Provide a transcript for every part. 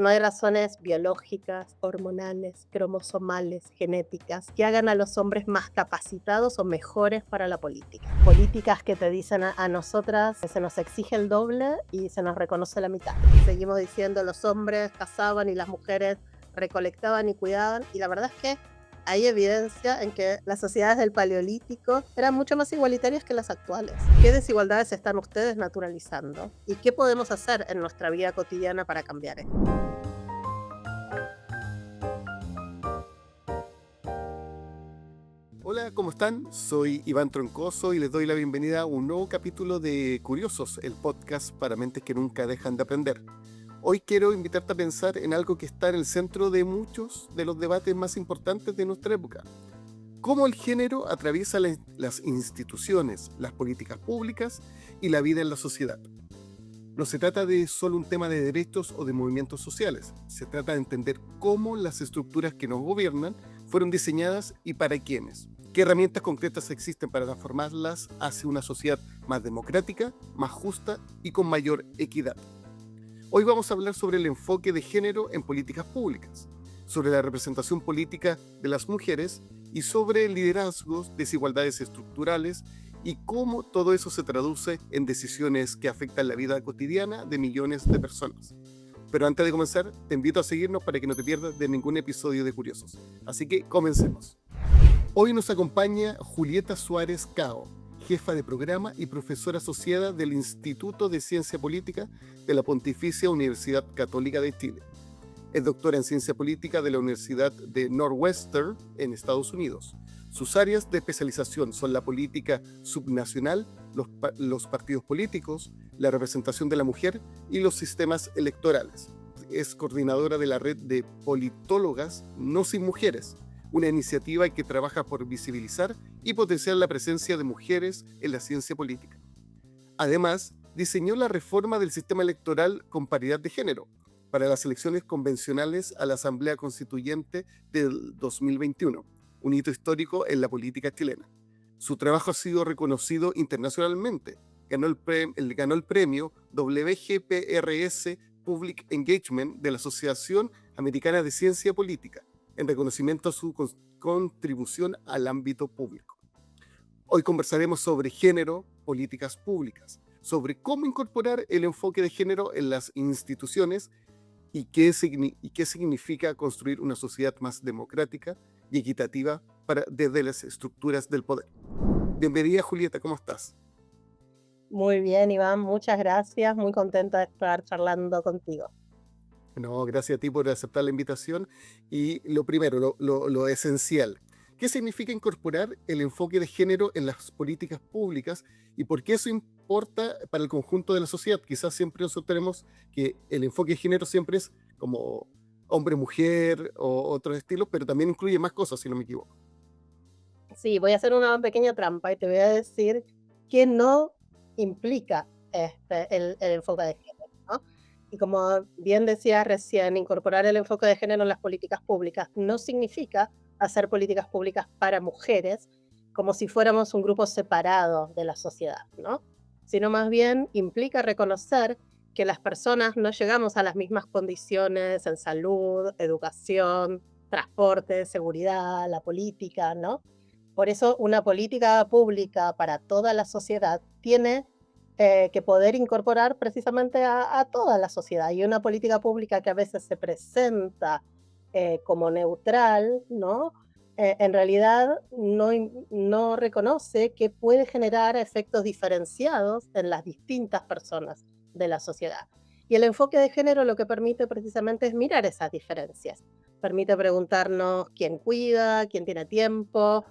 No hay razones biológicas, hormonales, cromosomales, genéticas que hagan a los hombres más capacitados o mejores para la política. Políticas que te dicen a nosotras que se nos exige el doble y se nos reconoce la mitad. Seguimos diciendo los hombres cazaban y las mujeres recolectaban y cuidaban, y la verdad es que hay evidencia en que las sociedades del Paleolítico eran mucho más igualitarias que las actuales. ¿Qué desigualdades están ustedes naturalizando? ¿Y qué podemos hacer en nuestra vida cotidiana para cambiar esto? Hola, ¿cómo están? Soy Iván Troncoso y les doy la bienvenida a un nuevo capítulo de Curiosos, el podcast para mentes que nunca dejan de aprender. Hoy quiero invitarte a pensar en algo que está en el centro de muchos de los debates más importantes de nuestra época. Cómo el género atraviesa las instituciones, las políticas públicas y la vida en la sociedad. No se trata de solo un tema de derechos o de movimientos sociales, se trata de entender cómo las estructuras que nos gobiernan fueron diseñadas y para quiénes. ¿Qué herramientas concretas existen para transformarlas hacia una sociedad más democrática, más justa y con mayor equidad? Hoy vamos a hablar sobre el enfoque de género en políticas públicas, sobre la representación política de las mujeres y sobre liderazgos, desigualdades estructurales y cómo todo eso se traduce en decisiones que afectan la vida cotidiana de millones de personas. Pero antes de comenzar, te invito a seguirnos para que no te pierdas de ningún episodio de Curiosos. Así que comencemos. Hoy nos acompaña Julieta Suárez Cao, jefa de programa y profesora asociada del Instituto de Ciencia Política de la Pontificia Universidad Católica de Chile. Es doctora en Ciencia Política de la Universidad de Northwestern en Estados Unidos. Sus áreas de especialización son la política subnacional, los partidos políticos, la representación de la mujer y los sistemas electorales. Es coordinadora de la red de politólogas No Sin Mujeres, una iniciativa que trabaja por visibilizar y potenciar la presencia de mujeres en la ciencia política. Además, diseñó la reforma del sistema electoral con paridad de género para las elecciones convencionales a la Asamblea Constituyente del 2021, un hito histórico en la política chilena. Su trabajo ha sido reconocido internacionalmente. Ganó el premio WGPRS Public Engagement de la Asociación Americana de Ciencia Política, en reconocimiento a su contribución al ámbito público. Hoy conversaremos sobre género, políticas públicas, sobre cómo incorporar el enfoque de género en las instituciones y qué significa construir una sociedad más democrática y equitativa desde las estructuras del poder. Bienvenida, Julieta, ¿cómo estás? Muy bien, Iván, muchas gracias. Muy contenta de estar charlando contigo. No, gracias a ti por aceptar la invitación. Y lo primero, lo esencial, ¿qué significa incorporar el enfoque de género en las políticas públicas y por qué eso importa para el conjunto de la sociedad? Quizás siempre nosotros tenemos que el enfoque de género siempre es como hombre-mujer o otros estilos, pero también incluye más cosas, si no me equivoco. Sí, voy a hacer una pequeña trampa y te voy a decir que no implica el enfoque de género, ¿no? Y como bien decías recién, incorporar el enfoque de género en las políticas públicas no significa hacer políticas públicas para mujeres como si fuéramos un grupo separado de la sociedad, ¿no? Sino más bien implica reconocer que las personas no llegamos a las mismas condiciones en salud, educación, transporte, seguridad, la política, ¿no? Por eso una política pública para toda la sociedad tiene que poder incorporar precisamente a toda la sociedad. Y una política pública que a veces se presenta como neutral, ¿no? En realidad no reconoce que puede generar efectos diferenciados en las distintas personas de la sociedad. Y el enfoque de género lo que permite precisamente es mirar esas diferencias. Permite preguntarnos quién cuida, quién tiene tiempo,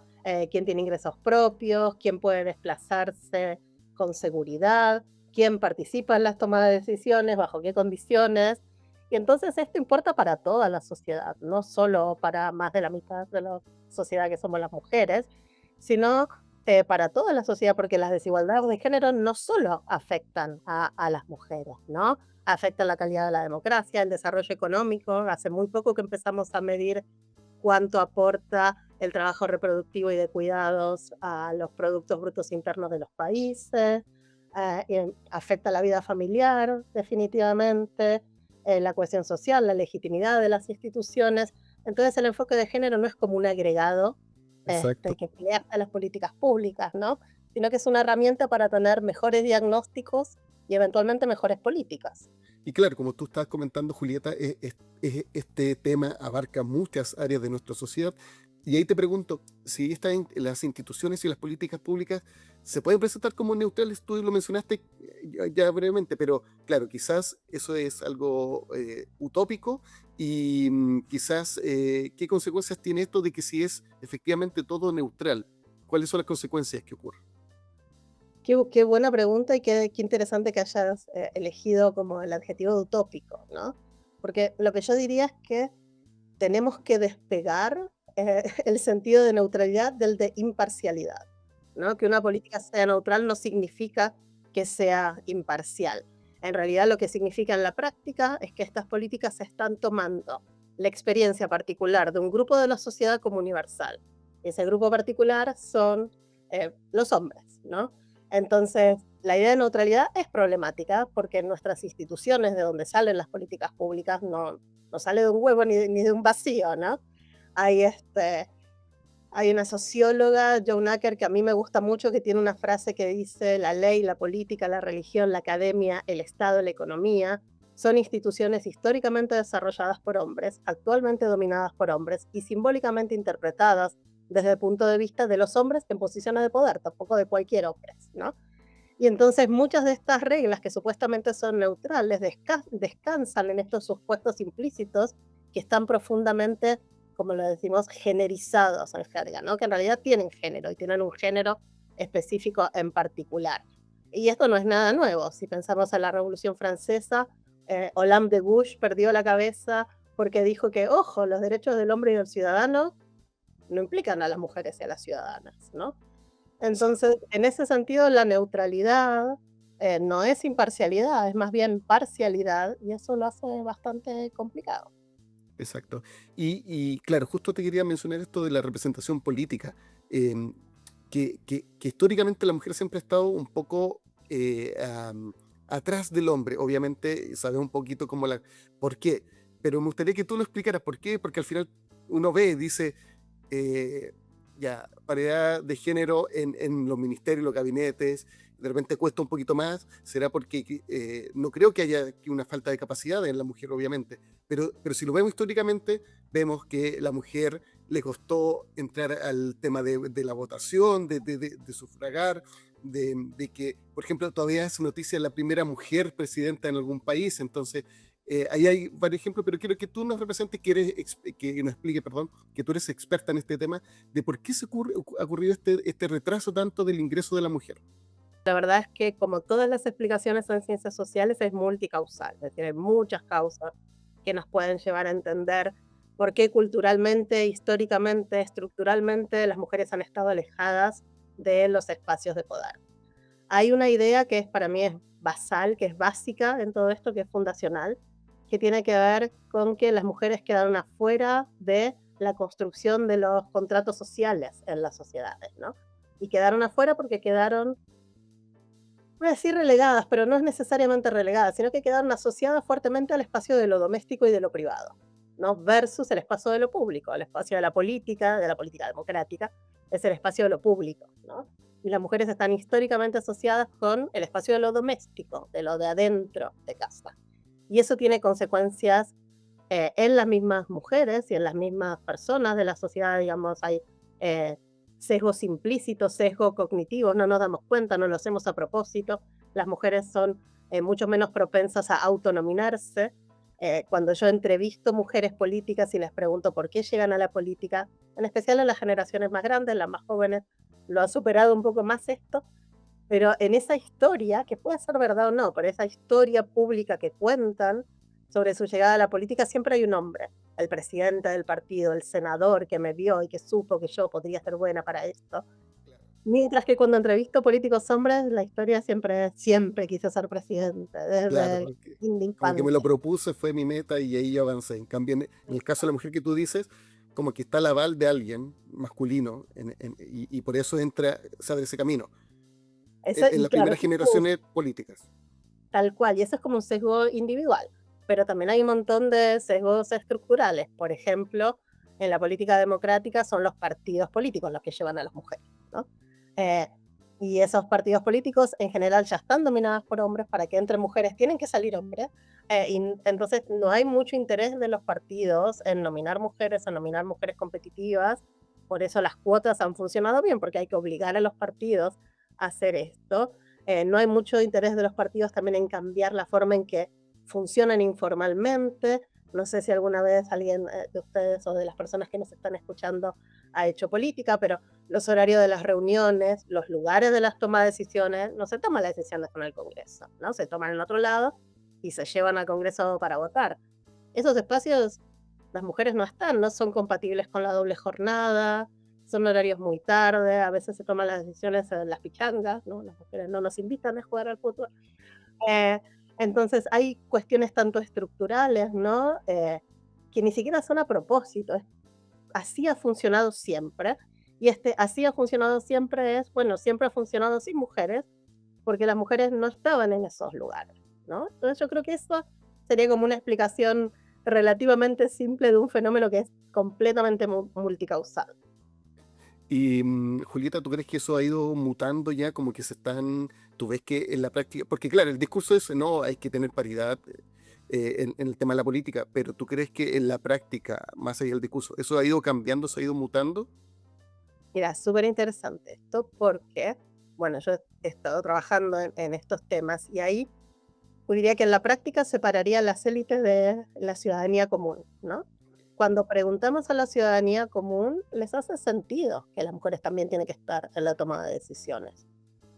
quién tiene ingresos propios, quién puede desplazarse con seguridad, quién participa en las tomas de decisiones, bajo qué condiciones. Y entonces esto importa para toda la sociedad, no solo para más de la mitad de la sociedad que somos las mujeres, sino para toda la sociedad, porque las desigualdades de género no solo afectan a las mujeres, ¿no? Afectan la calidad de la democracia, el desarrollo económico. Hace muy poco que empezamos a medir cuánto aporta el trabajo reproductivo y de cuidados a los productos brutos internos de los países, afecta la vida familiar definitivamente, la cohesión social, la legitimidad de las instituciones. Entonces el enfoque de género no es como un agregado Exacto. que pelea a las políticas públicas, ¿no? Sino que es una herramienta para tener mejores diagnósticos y eventualmente mejores políticas. Y claro, como tú estabas comentando, Julieta, este tema abarca muchas áreas de nuestra sociedad. Y ahí te pregunto, si las instituciones y las políticas públicas se pueden presentar como neutrales, tú lo mencionaste ya brevemente, pero claro, quizás eso es algo utópico y quizás qué consecuencias tiene esto de que si es efectivamente todo neutral, ¿cuáles son las consecuencias que ocurren? Qué buena pregunta y qué interesante que hayas elegido como el adjetivo de utópico, ¿no? Porque lo que yo diría es que tenemos que despegar el sentido de neutralidad del de imparcialidad, ¿no? Que una política sea neutral no significa que sea imparcial. En realidad lo que significa en la práctica es que estas políticas están tomando la experiencia particular de un grupo de la sociedad como universal. Ese grupo particular son los hombres, ¿no? Entonces, la idea de neutralidad es problemática porque en nuestras instituciones de donde salen las políticas públicas no sale de un huevo ni de un vacío, ¿no? Hay, hay una socióloga, Joan Acker, que a mí me gusta mucho, que tiene una frase que dice: la ley, la política, la religión, la academia, el Estado, la economía, son instituciones históricamente desarrolladas por hombres, actualmente dominadas por hombres y simbólicamente interpretadas desde el punto de vista de los hombres en posiciones de poder, tampoco de cualquier hombre, ¿no? Y entonces muchas de estas reglas que supuestamente son neutrales descansan en estos supuestos implícitos que están profundamente, como lo decimos, generizados en jerga, ¿no? Que en realidad tienen género y tienen un género específico en particular. Y esto no es nada nuevo. Si pensamos en la Revolución Francesa, Olympe de Gouges perdió la cabeza porque dijo que, ojo, los derechos del hombre y del ciudadano no implican a las mujeres y a las ciudadanas, ¿no? Entonces, en ese sentido, la neutralidad no es imparcialidad, es más bien parcialidad, y eso lo hace bastante complicado. Exacto. Y claro, justo te quería mencionar esto de la representación política, em, que históricamente la mujer siempre ha estado un poco atrás del hombre. Obviamente, sabes un poquito por qué, pero me gustaría que tú lo explicaras por qué, porque al final uno ve, dice, eh, ya, paridad de género en los ministerios, los gabinetes, de repente cuesta un poquito más, será porque no creo que haya aquí una falta de capacidad en la mujer, obviamente, pero si lo vemos históricamente, vemos que la mujer le costó entrar al tema de la votación, de sufragar, de que, por ejemplo, todavía es noticia la primera mujer presidenta en algún país, entonces ahí hay varios ejemplos, pero quiero que tú nos representes, que nos explique, perdón, que tú eres experta en este tema, de por qué ha ocurrido este retraso tanto del ingreso de la mujer. La verdad es que, como todas las explicaciones en ciencias sociales, es multicausal, es decir, hay muchas causas que nos pueden llevar a entender por qué culturalmente, históricamente, estructuralmente las mujeres han estado alejadas de los espacios de poder. Hay una idea que para mí es basal, que es básica en todo esto, que es fundacional, que tiene que ver con que las mujeres quedaron afuera de la construcción de los contratos sociales en las sociedades, ¿no? Y quedaron afuera porque quedaron, voy a decir relegadas, pero no es necesariamente relegadas, sino que quedaron asociadas fuertemente al espacio de lo doméstico y de lo privado, ¿no? Versus el espacio de lo público, el espacio de la política democrática, es el espacio de lo público, ¿no? Y las mujeres están históricamente asociadas con el espacio de lo doméstico, de lo de adentro de casa. Y eso tiene consecuencias en las mismas mujeres y en las mismas personas de la sociedad, digamos, hay eh, sesgos implícitos, sesgos cognitivos, no nos damos cuenta, no lo hacemos a propósito. Las mujeres son mucho menos propensas a autonominarse. Cuando yo entrevisto mujeres políticas y les pregunto por qué llegan a la política, en especial en las generaciones más grandes, las más jóvenes, lo ha superado un poco más esto, pero en esa historia, que puede ser verdad o no, pero esa historia pública que cuentan sobre su llegada a la política, siempre hay un hombre, el presidente del partido, el senador que me vio y que supo que yo podría ser buena para esto. Mientras que cuando entrevisto políticos hombres, la historia siempre quise ser presidente, Claro, desde porque la como que me lo infancia. propuse, fue mi meta y ahí yo avancé. En cambio, en el caso de la mujer que tú dices, como que está el aval de alguien masculino y por eso se abre ese camino Eso, en y las claro, primeras generaciones políticas. tal cual, y eso es como un sesgo individual. pero también hay un montón de sesgos estructurales. Por ejemplo, en la política democrática son los partidos políticos los que llevan a las mujeres, ¿no? Eh, y esos partidos políticos en general ya están dominados por hombres, para que entren mujeres tienen que salir hombres, entonces no hay mucho interés de los partidos en nominar mujeres competitivas, por eso las cuotas han funcionado bien, porque hay que obligar a los partidos a hacer esto. No hay mucho interés de los partidos también en cambiar la forma en que funcionan informalmente. No sé si alguna vez alguien de ustedes o de las personas que nos están escuchando ha hecho política, pero los horarios de las reuniones, los lugares de las tomas de decisiones, no se toman las decisiones con el Congreso, ¿no? Se toman en otro lado y se llevan al Congreso para votar. Esos espacios, las mujeres no están, no son compatibles con la doble jornada, son horarios muy tarde, a veces se toman las decisiones en las pichangas, ¿no? Las mujeres no nos invitan a jugar al fútbol. Eh, entonces hay cuestiones tanto estructurales, ¿no? Que ni siquiera son a propósito, así ha funcionado siempre. Y así ha funcionado siempre bueno, siempre ha funcionado sin mujeres, porque las mujeres no estaban en esos lugares, ¿no? Entonces yo creo que eso sería como una explicación relativamente simple de un fenómeno que es completamente multicausal. Y Julieta, ¿tú crees que eso ha ido mutando ya? Como que tú ves que en la práctica, porque claro, el discurso es, no, hay que tener paridad en el tema de la política, pero ¿tú crees que en la práctica, más allá del discurso, eso ha ido cambiando, se ha ido mutando? Mira, súper interesante esto porque, bueno, yo he estado trabajando en estos temas y ahí diría que en la práctica separaría las élites de la ciudadanía común, ¿no? Cuando preguntamos a la ciudadanía común, les hace sentido que las mujeres también tienen que estar en la toma de decisiones.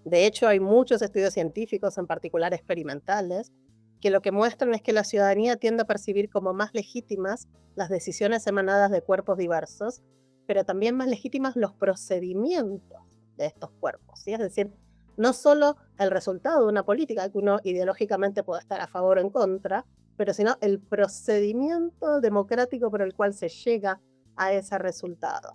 De hecho, hay muchos estudios científicos, en particular experimentales, que lo que muestran es que la ciudadanía tiende a percibir como más legítimas las decisiones emanadas de cuerpos diversos, pero también más legítimas los procedimientos de estos cuerpos, ¿sí? Es decir, no solo el resultado de una política que uno ideológicamente puede estar a favor o en contra, pero sino el procedimiento democrático por el cual se llega a ese resultado.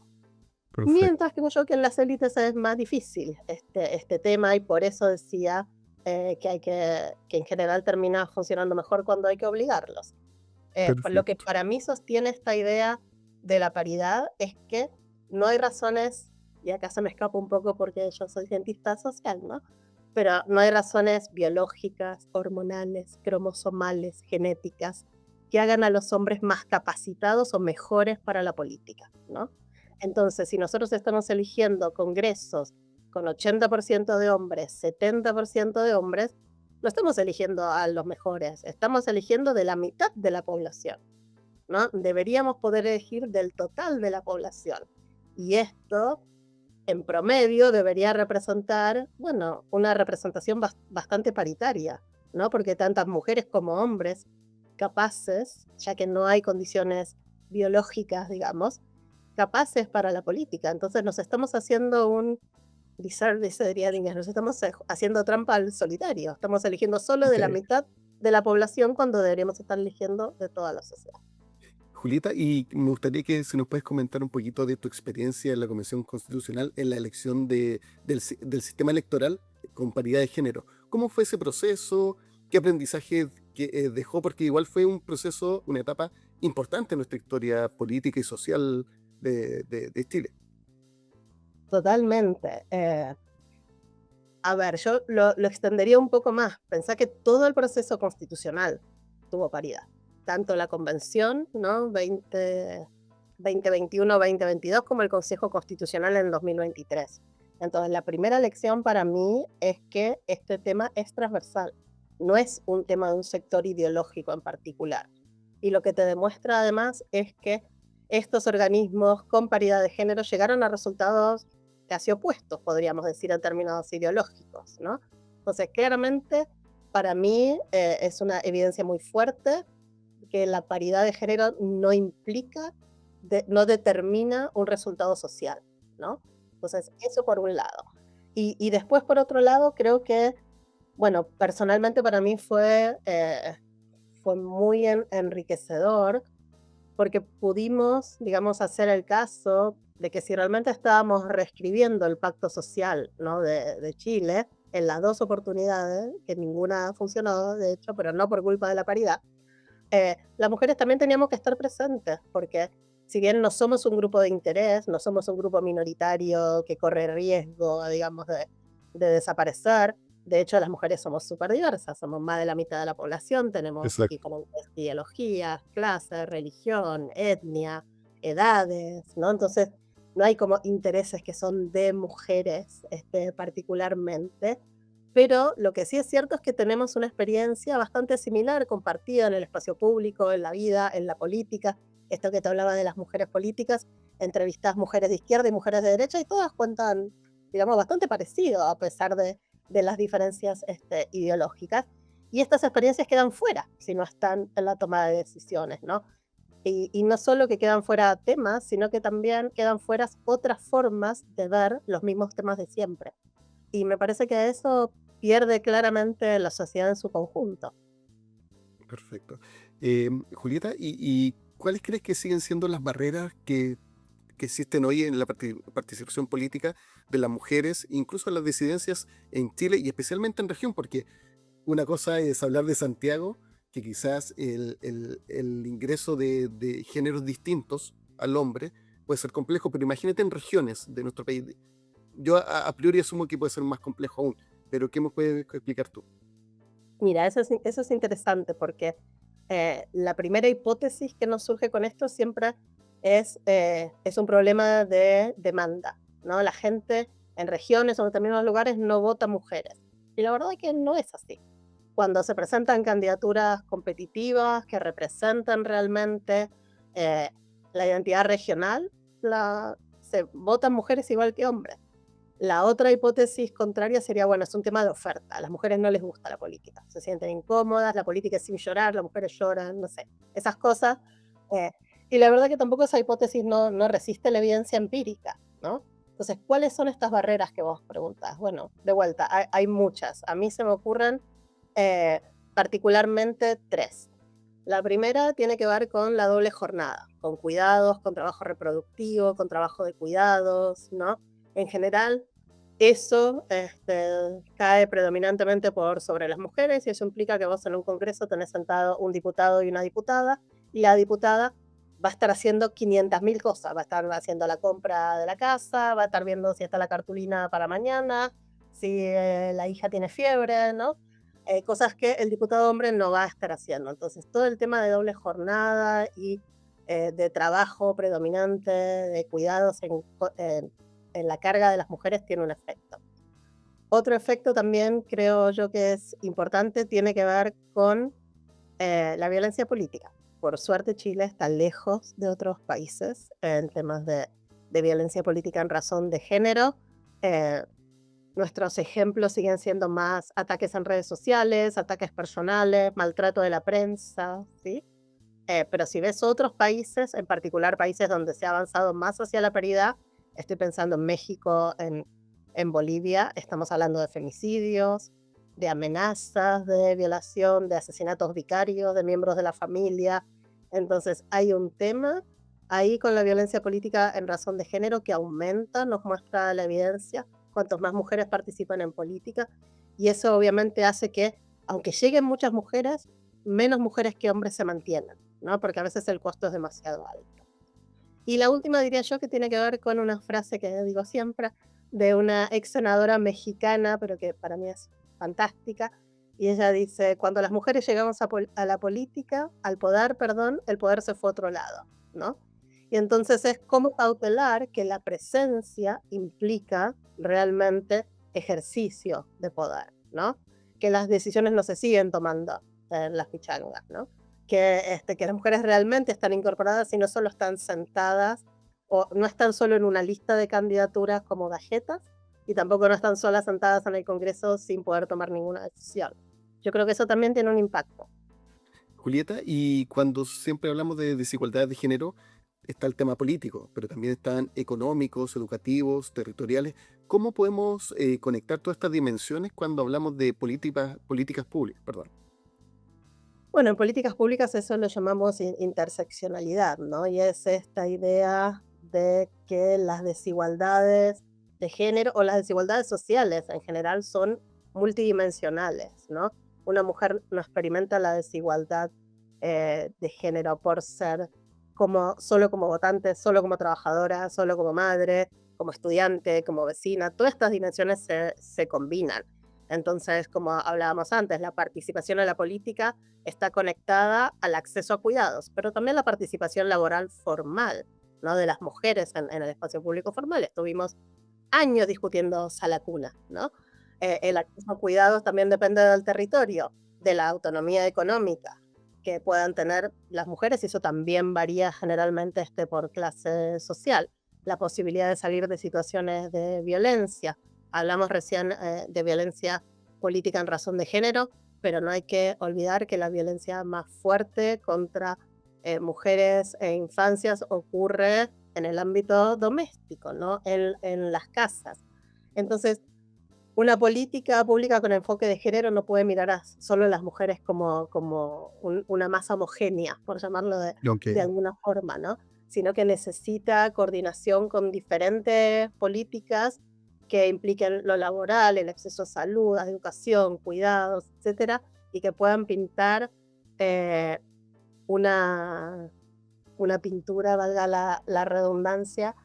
Perfecto. Mientras que yo que en las élites es más difícil este tema, y por eso decía que en general termina funcionando mejor cuando hay que obligarlos. Por lo que Perfecto. para mí sostiene esta idea de la paridad es que no hay razones, y acá se me escapa un poco porque yo soy cientista social, ¿no? Pero no hay razones biológicas, hormonales, cromosomales, genéticas, que hagan a los hombres más capacitados o mejores para la política, ¿no? Entonces, si nosotros estamos eligiendo congresos con 80% de hombres, 70% de hombres, no estamos eligiendo a los mejores, estamos eligiendo de la mitad de la población, ¿no? Deberíamos poder elegir del total de la población. Y esto, en promedio, debería representar, bueno, una representación bastante paritaria, ¿no? Porque tantas mujeres como hombres capaces, ya que no hay condiciones biológicas, digamos, capaces para la política. Entonces nos estamos haciendo un disservice, diría en inglés, nos estamos haciendo trampa al solitario. Estamos eligiendo solo de la Ok. mitad de la población cuando deberíamos estar eligiendo de toda la sociedad. Julieta, y me gustaría que si nos puedes comentar un poquito de tu experiencia en la Convención Constitucional en la elección del sistema electoral con paridad de género. ¿Cómo fue ese proceso? ¿Qué aprendizaje dejó? Porque igual fue un proceso, una etapa importante en nuestra historia política y social de Chile. Totalmente. A ver, yo lo extendería un poco más. Pensá que todo el proceso constitucional tuvo paridad. Tanto la convención, ¿no? 2021-2022, como el Consejo Constitucional en 2023. Entonces, la primera lección para mí es que este tema es transversal. No es un tema de un sector ideológico en particular. Y lo que te demuestra además es que estos organismos con paridad de género llegaron a resultados casi opuestos, podríamos decir, en términos ideológicos, ¿no? Entonces, claramente, para mí es una evidencia muy fuerte que la paridad de género no implica, no determina un resultado social, ¿no? Entonces, eso por un lado. Y después, por otro lado, creo que, bueno, personalmente para mí fue muy enriquecedor porque pudimos, digamos, hacer el caso de que si realmente estábamos reescribiendo el pacto social, ¿no? de Chile en las dos oportunidades, que ninguna funcionó, de hecho, pero no por culpa de la paridad, las mujeres también teníamos que estar presentes, porque si bien no somos un grupo de interés, no somos un grupo minoritario que corre riesgo, digamos, de desaparecer. De hecho, las mujeres somos súper diversas, somos más de la mitad de la población, tenemos Exacto. diferentes ideologías, clases, religión, etnia, edades, ¿no? Entonces, no hay como intereses que son de mujeres, particularmente, pero lo que sí es cierto es que tenemos una experiencia bastante similar, compartida en el espacio público, en la vida, en la política. Esto que te hablaba de las mujeres políticas, entrevistas mujeres de izquierda y mujeres de derecha, y todas cuentan, digamos, bastante parecido, a pesar de las diferencias ideológicas. Y estas experiencias quedan fuera si no están en la toma de decisiones, ¿no? Y no solo que quedan fuera temas, sino que también quedan fuera otras formas de ver los mismos temas de siempre. Y me parece que eso pierde claramente la sociedad en su conjunto. Perfecto. Julieta, ¿y cuáles crees que siguen siendo las barreras que existen hoy en la participación política de las mujeres, incluso en las disidencias en Chile y especialmente en región? Porque una cosa es hablar de Santiago, que quizás el ingreso de géneros distintos al hombre puede ser complejo, pero imagínate en regiones de nuestro país. Yo a priori asumo que puede ser más complejo aún, pero ¿qué me puedes explicar tú? Mira, eso es interesante porque la primera hipótesis que nos surge con esto siempre es un problema de demanda, ¿no? La gente en regiones o en determinados lugares no vota mujeres. Y la verdad es que no es así. Cuando se presentan candidaturas competitivas que representan realmente eh, la identidad regional, se votan mujeres igual que hombres. La otra hipótesis contraria sería, bueno, es un tema de oferta. A las mujeres no les gusta la política, se sienten incómodas, la política es sin llorar, las mujeres lloran, no sé, esas cosas. eh, y la verdad que tampoco esa hipótesis no resiste la evidencia empírica, ¿no? Entonces, ¿cuáles son estas barreras que vos preguntás? Bueno, de vuelta, hay muchas. A mí se me ocurren particularmente tres. La primera tiene que ver con la doble jornada, con cuidados, con trabajo reproductivo, con trabajo de cuidados, ¿no? En general, eso cae predominantemente por sobre las mujeres y eso implica que vos en un congreso tenés sentado un diputado y una diputada y la diputada va a estar haciendo 500.000 cosas, va a estar haciendo la compra de la casa, va a estar viendo si está la cartulina para mañana, si la hija tiene fiebre, ¿no? Cosas que el diputado hombre no va a estar haciendo. Entonces, todo el tema de doble jornada y de trabajo predominante, de cuidados en la carga de las mujeres tiene un efecto. Otro efecto también creo yo que es importante, tiene que ver con la violencia política. Por suerte Chile está lejos de otros países en temas de violencia política en razón de género. Eh, Nuestros ejemplos siguen siendo más ataques en redes sociales, ataques personales, maltrato de la prensa, ¿sí? Pero si ves otros países, en particular países donde se ha avanzado más hacia la paridad, estoy pensando en México, en Bolivia, estamos hablando de femicidios, de amenazas, de violación, de asesinatos vicarios, de miembros de la familia. Entonces hay un tema ahí con la violencia política en razón de género que aumenta, nos muestra la evidencia, cuantos más mujeres participan en política, y eso obviamente hace que, aunque lleguen muchas mujeres, menos mujeres que hombres se mantienen, ¿no? Porque a veces el costo es demasiado alto. Y la última diría yo que tiene que ver con una frase que digo siempre de una ex senadora mexicana, pero que para mí es fantástica, y ella dice, cuando las mujeres llegamos a la política, al poder, perdón, el poder se fue a otro lado, ¿no? Y entonces es como cautelar que la presencia implica realmente ejercicio de poder, ¿no? Que las decisiones no se siguen tomando en las pichangas, ¿no? Que las mujeres realmente están incorporadas y no solo están sentadas o no están solo en una lista de candidaturas como galletas y tampoco no están solas sentadas en el Congreso sin poder tomar ninguna decisión. Yo creo que eso también tiene un impacto. Julieta, y cuando siempre hablamos de desigualdades de género, está el tema político, pero también están económicos, educativos, territoriales. ¿Cómo podemos conectar todas estas dimensiones cuando hablamos de políticas públicas? Perdón. Bueno, en políticas públicas eso lo llamamos interseccionalidad, ¿no? Y es esta idea de que las desigualdades de género o las desigualdades sociales en general son multidimensionales, ¿no? Una mujer no experimenta la desigualdad de género por ser solo como votante, solo como trabajadora, solo como madre, como estudiante, como vecina. Todas estas dimensiones se combinan. Entonces, como hablábamos antes, la participación en la política está conectada al acceso a cuidados, pero también la participación laboral formal, ¿no? De las mujeres en el espacio público formal. Estuvimos años discutiendo sala cuna, ¿no? El acceso a cuidados también depende del territorio, de la autonomía económica que puedan tener las mujeres, y eso también varía generalmente por clase social. La posibilidad de salir de situaciones de violencia. Hablamos recién de violencia política en razón de género, pero no hay que olvidar que la violencia más fuerte contra mujeres e infancias ocurre en el ámbito doméstico, ¿no? En las casas. Entonces, una política pública con enfoque de género no puede mirar solo a las mujeres como una masa homogénea, por llamarlo Ok. de alguna forma, ¿no? Sino que necesita coordinación con diferentes políticas que impliquen lo laboral, el acceso a salud, a educación, cuidados, etcétera, y que puedan pintar eh, una, una pintura, valga la redundancia,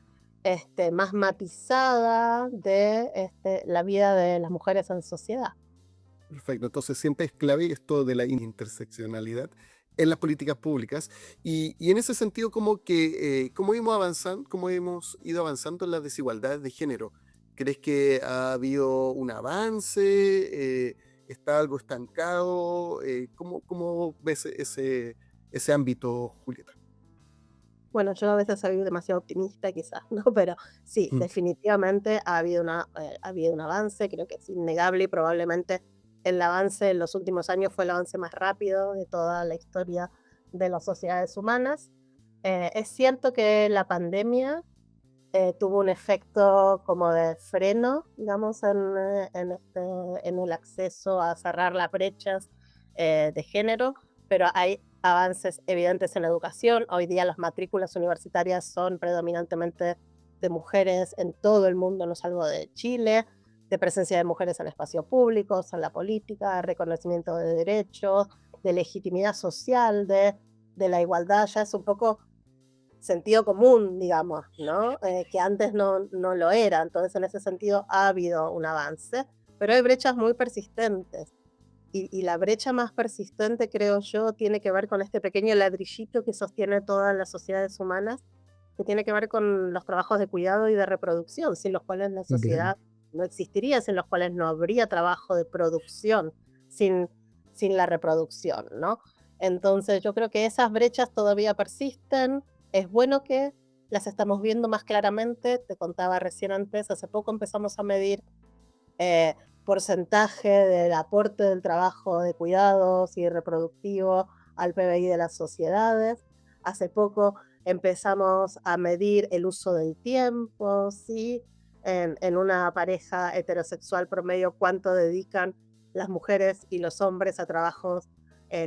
más matizada de la vida de las mujeres en sociedad. Perfecto, entonces siempre es clave esto de la interseccionalidad en las políticas públicas y en ese sentido como que cómo hemos ido avanzando en las desigualdades de género. ¿Crees que ha habido un avance? ¿Está algo estancado? ¿Cómo ves ese ámbito, Julieta? Bueno, yo a veces soy demasiado optimista quizás, ¿no? Pero sí, Mm. definitivamente ha habido un avance, creo que es innegable y probablemente el avance en los últimos años fue el avance más rápido de toda la historia de las sociedades humanas. Es cierto que la pandemia tuvo un efecto como de freno, digamos, en el acceso a cerrar las brechas de género, pero hay avances evidentes en la educación. Hoy día las matrículas universitarias son predominantemente de mujeres en todo el mundo, no salvo de Chile, de presencia de mujeres en espacios públicos, en la política, de reconocimiento de derechos, de legitimidad social, de la igualdad. Ya es un poco sentido común, digamos, ¿no? Que antes no lo era. Entonces, en ese sentido, ha habido un avance, pero hay brechas muy persistentes. Y la brecha más persistente, creo yo, tiene que ver con este pequeño ladrillito que sostiene todas las sociedades humanas, que tiene que ver con los trabajos de cuidado y de reproducción, sin los cuales la Bien. sociedad no existiría, sin los cuales no habría trabajo de producción, sin, sin la reproducción, ¿no? Entonces yo creo que esas brechas todavía persisten. Es bueno que las estamos viendo más claramente. Te contaba recién antes, hace poco empezamos a medir eh, porcentaje del aporte del trabajo de cuidados y reproductivo al PBI de las sociedades. Hace poco empezamos a medir el uso del tiempo, ¿sí? En una pareja heterosexual promedio, cuánto dedican las mujeres y los hombres a trabajos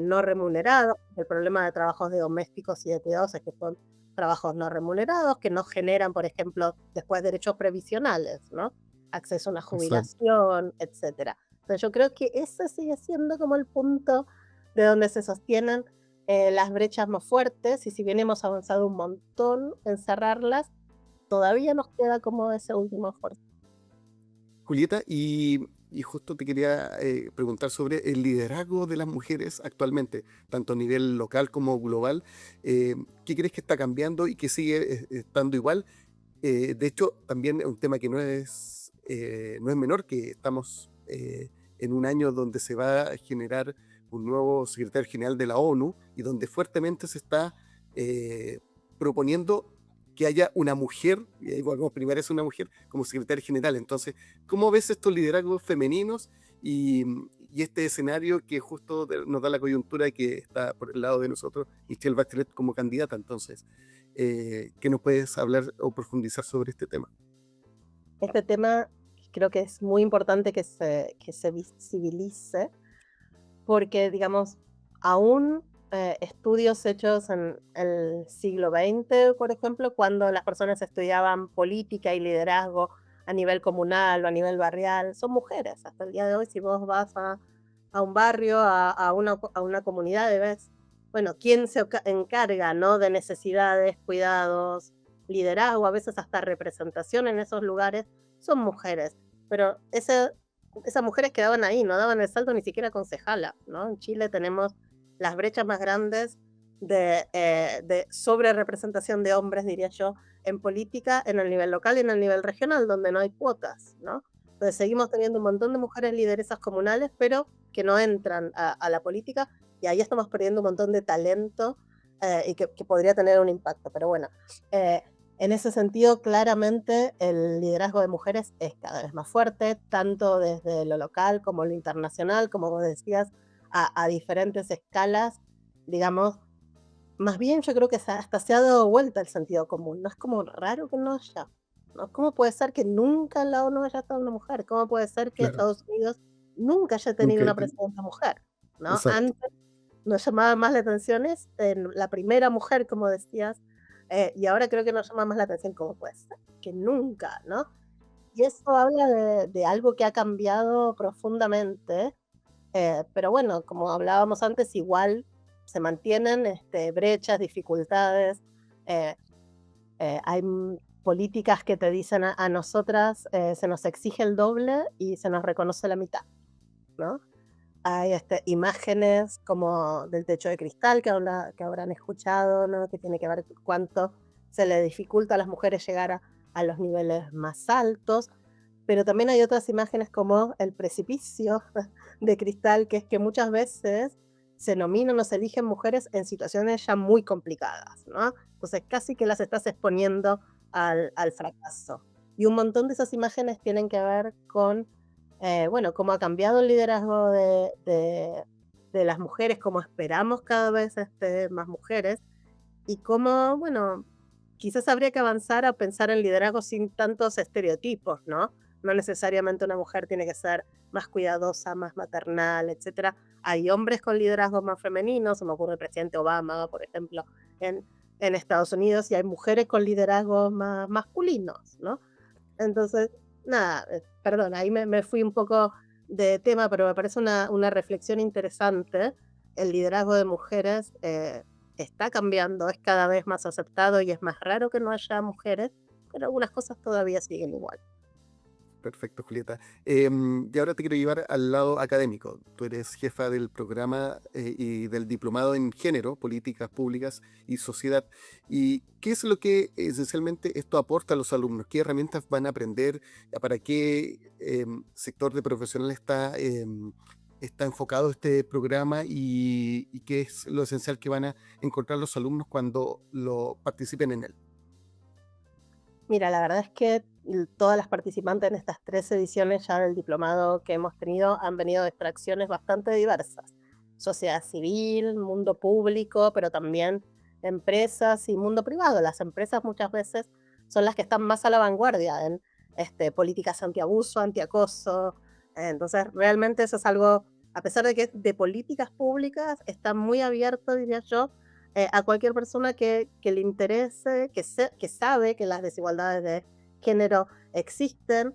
no remunerados. El problema de trabajos de domésticos y de cuidados es que son trabajos no remunerados, que no generan, por ejemplo, después derechos previsionales, ¿no? Acceso a una Exacto. jubilación, etcétera. Entonces yo creo que ese sigue siendo como el punto de donde se sostienen las brechas más fuertes, y si bien hemos avanzado un montón en cerrarlas, todavía nos queda como ese último esfuerzo. Julieta, y justo te quería preguntar sobre el liderazgo de las mujeres actualmente, tanto a nivel local como global. ¿Qué crees que está cambiando y que sigue estando igual? De hecho, también es un tema que no es menor, que estamos en un año donde se va a generar un nuevo secretario general de la ONU y donde fuertemente se está eh, proponiendo que haya una mujer, y igual como primera es una mujer, como secretaria general. Entonces, ¿cómo ves estos liderazgos femeninos y este escenario que justo nos da la coyuntura de que está por el lado de nosotros Michelle Bachelet como candidata? Entonces, ¿qué nos puedes hablar o profundizar sobre este tema? Este tema creo que es muy importante que se visibilice porque, digamos, aún estudios hechos en el siglo XX, por ejemplo, cuando las personas estudiaban política y liderazgo a nivel comunal o a nivel barrial, son mujeres. Hasta el día de hoy, si vos vas a un barrio, a una comunidad, ves bueno, quién se encarga, ¿no? De necesidades, cuidados, liderazgo, a veces hasta representación en esos lugares, son mujeres. Pero esas mujeres quedaban ahí, no daban el salto ni siquiera a concejala, ¿no? En Chile tenemos las brechas más grandes de sobre representación de hombres, diría yo, en política, en el nivel local y en el nivel regional, donde no hay cuotas, ¿no? Entonces seguimos teniendo un montón de mujeres lideresas comunales, pero que no entran a la política, y ahí estamos perdiendo un montón de talento y que podría tener un impacto. Pero bueno, eh, en ese sentido, claramente el liderazgo de mujeres es cada vez más fuerte, tanto desde lo local como lo internacional, como vos decías, a diferentes escalas, digamos. Más bien yo creo que hasta se ha dado vuelta el sentido común, ¿no? Es como raro que no haya, ¿no? ¿Cómo puede ser que nunca en la ONU haya estado una mujer? ¿Cómo puede ser que Claro, Estados Unidos nunca haya tenido nunca he una ten- presidenta mujer? ¿No? Exacto, Antes nos llamaba más la atención la primera mujer, como decías, y ahora creo que nos llama más la atención cómo puede ser que nunca, ¿no? Y eso habla de algo que ha cambiado profundamente, pero bueno, como hablábamos antes, igual se mantienen brechas, dificultades. eh, Hay políticas que te dicen a nosotras, se nos exige el doble y se nos reconoce la mitad, ¿no? Hay imágenes como del techo de cristal que habrán escuchado, ¿no? Que tiene que ver con cuánto se le dificulta a las mujeres llegar a los niveles más altos, pero también hay otras imágenes como el precipicio de cristal, que es que muchas veces se nominan o se eligen mujeres en situaciones ya muy complicadas, ¿no? Entonces casi que las estás exponiendo al fracaso. Y un montón de esas imágenes tienen que ver con, bueno, cómo ha cambiado el liderazgo de las mujeres, cómo esperamos cada vez más mujeres y cómo, bueno, quizás habría que avanzar a pensar en liderazgo sin tantos estereotipos, ¿no? No necesariamente una mujer tiene que ser más cuidadosa, más maternal, etcétera. Hay hombres con liderazgo más femeninos, se me ocurre el presidente Obama, por ejemplo, en, en Estados Unidos, y hay mujeres con liderazgos más masculinos, ¿no? Entonces, nada, perdón, ahí me fui un poco de tema, pero me parece una reflexión interesante. El liderazgo de mujeres está cambiando, es cada vez más aceptado y es más raro que no haya mujeres, pero algunas cosas todavía siguen igual. perfecto, Julieta. Y ahora te quiero llevar al lado académico. Tú eres jefa del programa y del diplomado en género, políticas públicas y sociedad. ¿Y qué es lo que esencialmente esto aporta a los alumnos? ¿Qué herramientas van a aprender? ¿Para qué sector de profesional está enfocado este programa y qué es lo esencial que van a encontrar los alumnos cuando lo participen en él? Mira, la verdad es que todas las participantes en estas 3 ediciones ya del diplomado que hemos tenido han venido de extracciones bastante diversas. Sociedad civil, mundo público, pero también empresas y mundo privado. Las empresas muchas veces son las que están más a la vanguardia en políticas antiabuso, antiacoso. Entonces, realmente eso es algo, a pesar de que es de políticas públicas, está muy abierto, diría yo, a cualquier persona que le interese, que sabe que las desigualdades de género existen,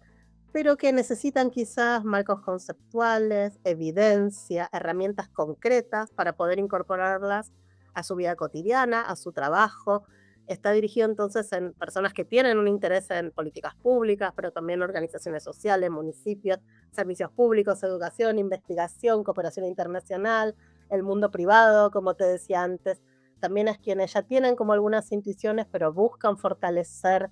pero que necesitan quizás marcos conceptuales, evidencia, herramientas concretas para poder incorporarlas a su vida cotidiana, a su trabajo. Está dirigido entonces en personas que tienen un interés en políticas públicas, pero también organizaciones sociales, municipios, servicios públicos, educación, investigación, cooperación internacional, el mundo privado, como te decía antes, también es quienes ya tienen como algunas intuiciones, pero buscan fortalecer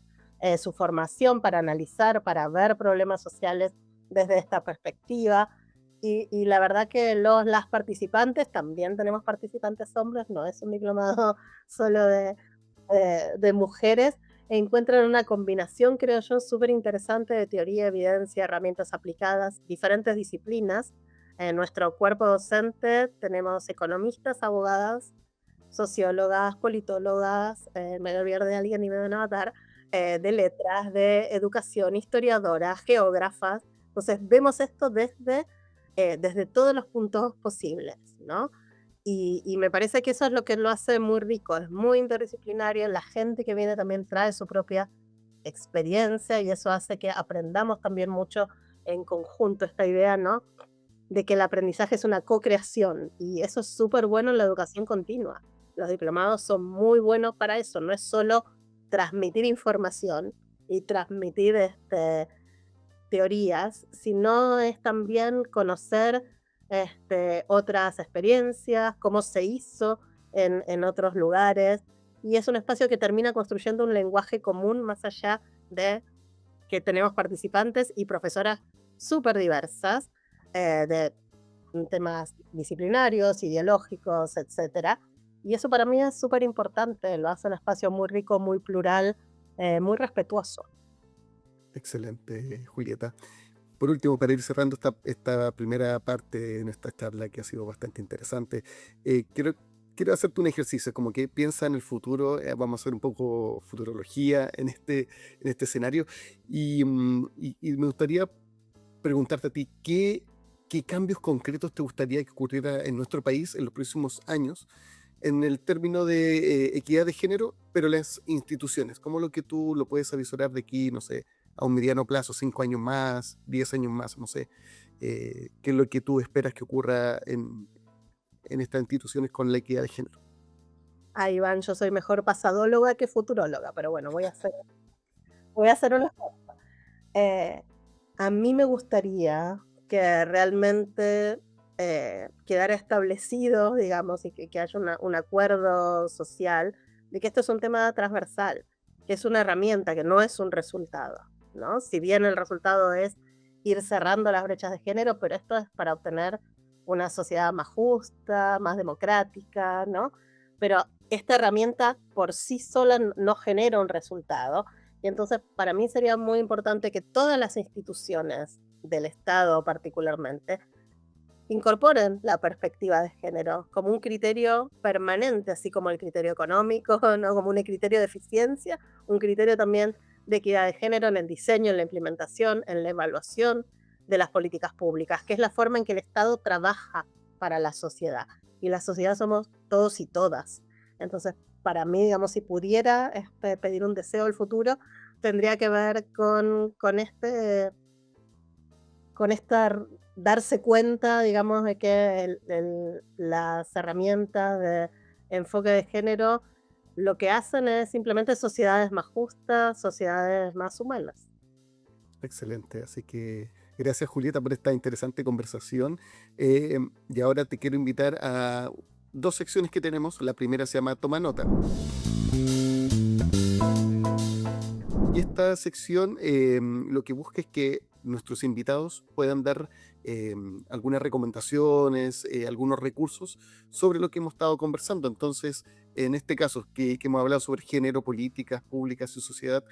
su formación para analizar, para ver problemas sociales desde esta perspectiva. Y la verdad que las participantes, también tenemos participantes hombres, no es un diplomado solo de mujeres, encuentran una combinación, creo yo, súper interesante de teoría, evidencia, herramientas aplicadas, diferentes disciplinas. En nuestro cuerpo docente tenemos economistas, abogadas, sociólogas, politólogas, me voy a olvidar de alguien y me van a matar, de letras, de educación, historiadoras, geógrafas. Entonces vemos esto desde todos los puntos posibles, ¿no? Y me parece que eso es lo que lo hace muy rico, es muy interdisciplinario, la gente que viene también trae su propia experiencia y eso hace que aprendamos también mucho en conjunto esta idea, ¿no? de que el aprendizaje es una co-creación y eso es súper bueno en la educación continua. Los diplomados son muy buenos para eso, no es solo transmitir información y transmitir teorías, sino es también conocer otras experiencias, cómo se hizo en otros lugares, y es un espacio que termina construyendo un lenguaje común más allá de que tenemos participantes y profesoras súper diversas, de temas disciplinarios, ideológicos, etcétera. Y eso para mí es súper importante, lo hace un espacio muy rico, muy plural, muy respetuoso. Excelente, Julieta. Por último, para ir cerrando esta primera parte de nuestra charla que ha sido bastante interesante, quiero hacerte un ejercicio, como que piensa en el futuro, vamos a hacer un poco futurología en este escenario, y me gustaría preguntarte a ti, ¿qué cambios concretos te gustaría que ocurriera en nuestro país en los próximos años en el término de equidad de género, pero en las instituciones? ¿Cómo lo que tú lo puedes avisorar de aquí, no sé, a un mediano plazo, 5 años más, 10 años más, no sé? ¿Qué es lo que tú esperas que ocurra en estas instituciones con la equidad de género? Ah, Iván, yo soy mejor pasadóloga que futuróloga, pero bueno, voy a hacer un esfuerzo. Eh, a mí me gustaría que realmente quedara establecido, digamos, y que haya un acuerdo social de que esto es un tema transversal, que es una herramienta, que no es un resultado, ¿no? Si bien el resultado es ir cerrando las brechas de género, pero esto es para obtener una sociedad más justa, más democrática, ¿no? Pero esta herramienta por sí sola no genera un resultado, y entonces para mí sería muy importante que todas las instituciones del Estado particularmente incorporen la perspectiva de género como un criterio permanente, así como el criterio económico, ¿no? Como un criterio de eficiencia, un criterio también de equidad de género en el diseño, en la implementación, en la evaluación de las políticas públicas, que es la forma en que el Estado trabaja para la sociedad. Y la sociedad somos todos y todas. Entonces, para mí, digamos, si pudiera pedir un deseo del futuro, tendría que ver con esta darse cuenta, digamos, de que las herramientas de enfoque de género lo que hacen es simplemente sociedades más justas, sociedades más humanas. Excelente, así que gracias, Julieta, por esta interesante conversación. Y ahora te quiero invitar a dos secciones que tenemos. La primera se llama Toma Nota. Y esta sección lo que busca es que nuestros invitados puedan dar algunas recomendaciones, algunos recursos sobre lo que hemos estado conversando. Entonces, en este caso, que hemos hablado sobre género, políticas públicas y sociedad,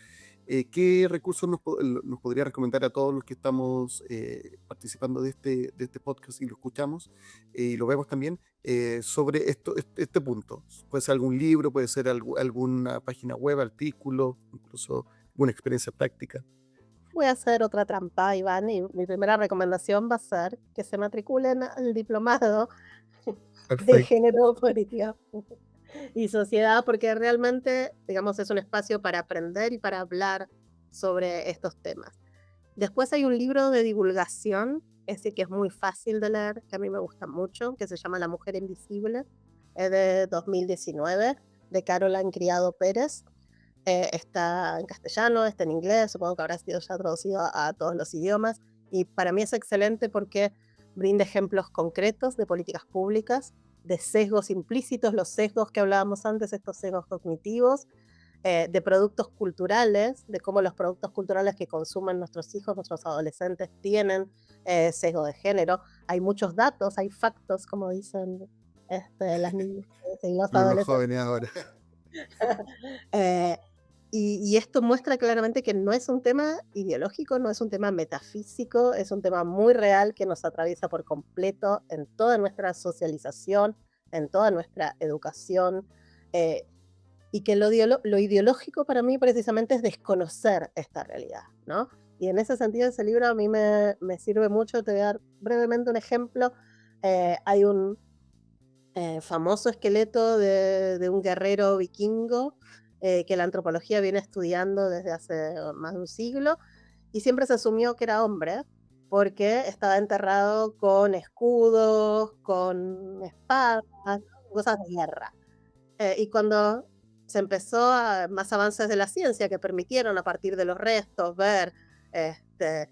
¿qué recursos nos podría recomendar a todos los que estamos participando de este podcast y lo escuchamos y lo vemos también sobre este punto? Puede ser algún libro, puede ser alguna página web, artículo, incluso una experiencia práctica. Voy a hacer otra trampa, Iván, y mi primera recomendación va a ser que se matriculen al diplomado de Perfecto. género, política y sociedad, porque realmente, digamos, es un espacio para aprender y para hablar sobre estos temas. Después hay un libro de divulgación, ese que es muy fácil de leer, que a mí me gusta mucho, que se llama La Mujer Invisible, es de 2019, de Caroline Criado Pérez. Está en castellano, está en inglés, supongo que habrá sido ya traducido a todos los idiomas, y para mí es excelente porque brinda ejemplos concretos de políticas públicas, de sesgos implícitos, los sesgos que hablábamos antes, estos sesgos cognitivos, de productos culturales, de cómo los productos culturales que consumen nuestros hijos, nuestros adolescentes, tienen sesgo de género. Hay muchos datos, hay factos, como dicen las niñas y los Los adolescentes. jóvenes ahora. Eh, y esto muestra claramente que no es un tema ideológico, no es un tema metafísico, es un tema muy real que nos atraviesa por completo en toda nuestra socialización, en toda nuestra educación, eh, y que lo ideológico para mí precisamente es desconocer esta realidad, ¿no? Y en ese sentido ese libro a mí me sirve mucho. Te voy a dar brevemente un ejemplo. Hay un famoso esqueleto de un guerrero vikingo que la antropología viene estudiando desde hace más de un siglo, y siempre se asumió que era hombre, porque estaba enterrado con escudos, con espadas, cosas de guerra. Y cuando se empezó a más avances de la ciencia que permitieron a partir de los restos ver este,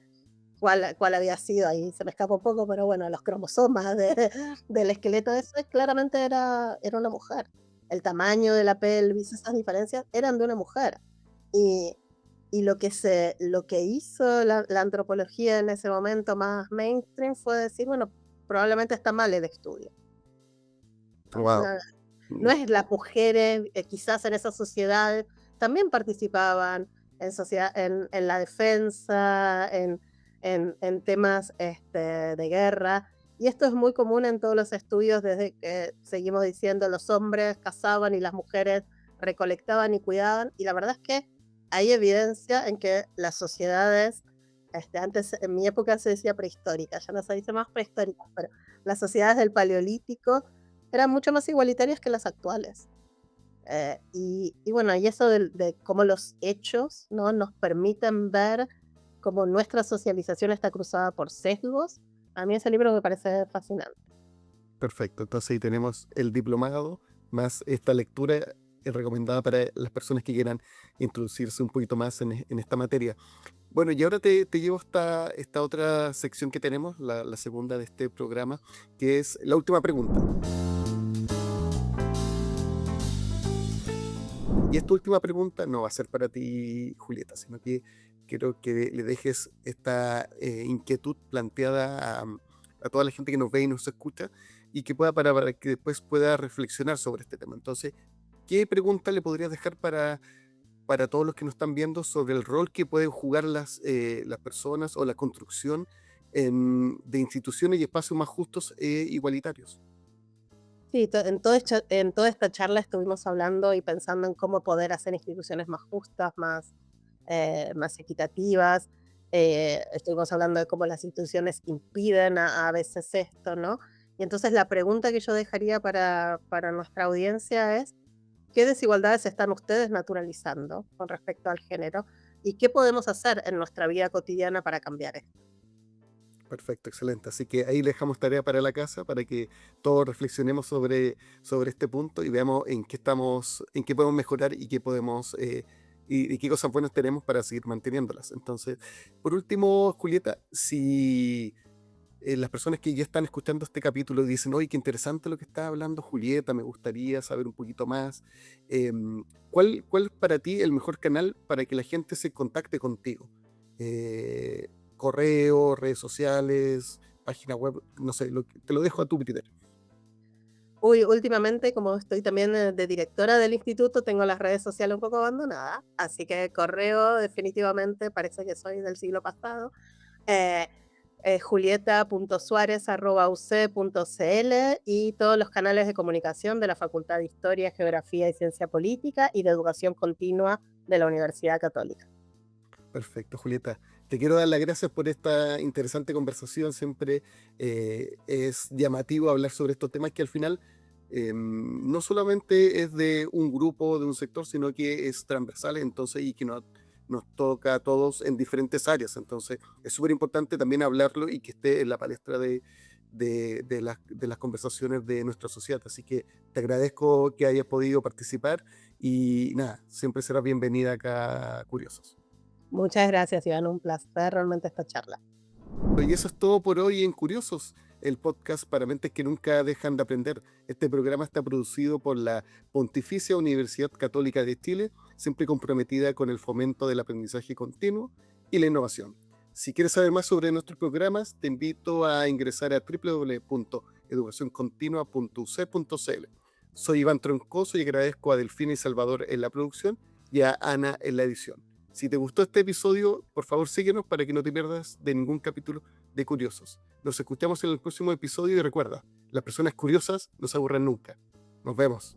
cuál había sido, ahí se me escapa un poco, pero bueno, los cromosomas del esqueleto, eso claramente era una mujer. El tamaño de la pelvis, esas diferencias eran de una mujer. Y, y lo que hizo la antropología en ese momento más mainstream fue decir, bueno, probablemente está mal el estudio. Wow. No es las mujeres, quizás en esas sociedades también participaban en la defensa, en temas de guerra. Y esto es muy común en todos los estudios desde que seguimos diciendo los hombres cazaban y las mujeres recolectaban y cuidaban. Y la verdad es que hay evidencia en que las sociedades, antes en mi época se decía prehistórica, ya no se dice más prehistórica, pero las sociedades del Paleolítico eran mucho más igualitarias que las actuales. Y bueno, y eso de cómo los hechos, ¿no?, nos permiten ver cómo nuestra socialización está cruzada por sesgos, a mí ese libro me parece fascinante. Perfecto. Entonces ahí tenemos el diplomado más esta lectura recomendada para las personas que quieran introducirse un poquito más en esta materia. Bueno, y ahora te llevo esta otra sección que tenemos, la segunda de este programa, que es la última pregunta. Y esta última pregunta no va a ser para ti, Julieta, sino que quiero que le dejes esta inquietud planteada a toda la gente que nos ve y nos escucha y que pueda para que después pueda reflexionar sobre este tema. Entonces, ¿qué pregunta le podrías dejar para todos los que nos están viendo sobre el rol que pueden jugar las personas o la construcción de instituciones y espacios más justos e igualitarios? Sí, en toda esta charla estuvimos hablando y pensando en cómo poder hacer instituciones más justas, más equitativas. Estuvimos hablando de cómo las instituciones impiden a veces esto, ¿no? Y entonces la pregunta que yo dejaría para nuestra audiencia es, ¿qué desigualdades están ustedes naturalizando con respecto al género? ¿Y qué podemos hacer en nuestra vida cotidiana para cambiar esto? Perfecto, excelente. Así que ahí le dejamos tarea para la casa para que todos reflexionemos sobre este punto y veamos en qué podemos mejorar y qué podemos y qué cosas buenas tenemos para seguir manteniéndolas. Entonces, por último, Julieta, si las personas que ya están escuchando este capítulo dicen, oye, qué interesante lo que está hablando Julieta, me gustaría saber un poquito más. ¿Cuál es para ti el mejor canal para que la gente se contacte contigo? Eh, Correo, redes sociales, página web, no sé, te lo dejo a tu criterio. Uy, últimamente, como estoy también de directora del instituto, tengo las redes sociales un poco abandonadas, así que correo definitivamente parece que soy del siglo pasado. Eh, julieta.suarez@uc.cl y todos los canales de comunicación de la Facultad de Historia, Geografía y Ciencia Política y de Educación Continua de la Universidad Católica. Perfecto, Julieta. Te quiero dar las gracias por esta interesante conversación. Siempre es llamativo hablar sobre estos temas que al final no solamente es de un grupo, de un sector, sino que es transversal, entonces, y que nos toca a todos en diferentes áreas. Entonces, es súper importante también hablarlo y que esté en la palestra de las conversaciones de nuestra sociedad. Así que te agradezco que hayas podido participar y nada, siempre serás bienvenida acá, a Curiosos. Muchas gracias, Iván, un placer realmente esta charla. Y eso es todo por hoy en Curiosos, el podcast para mentes que nunca dejan de aprender. Este programa está producido por la Pontificia Universidad Católica de Chile, siempre comprometida con el fomento del aprendizaje continuo y la innovación. Si quieres saber más sobre nuestros programas, te invito a ingresar a www.educacioncontinua.uc.cl. Soy Iván Troncoso y agradezco a Delfina y Salvador en la producción y a Ana en la edición. Si te gustó este episodio, por favor síguenos para que no te pierdas de ningún capítulo de Curiosos. Nos escuchamos en el próximo episodio y recuerda, las personas curiosas no se aburren nunca. Nos vemos.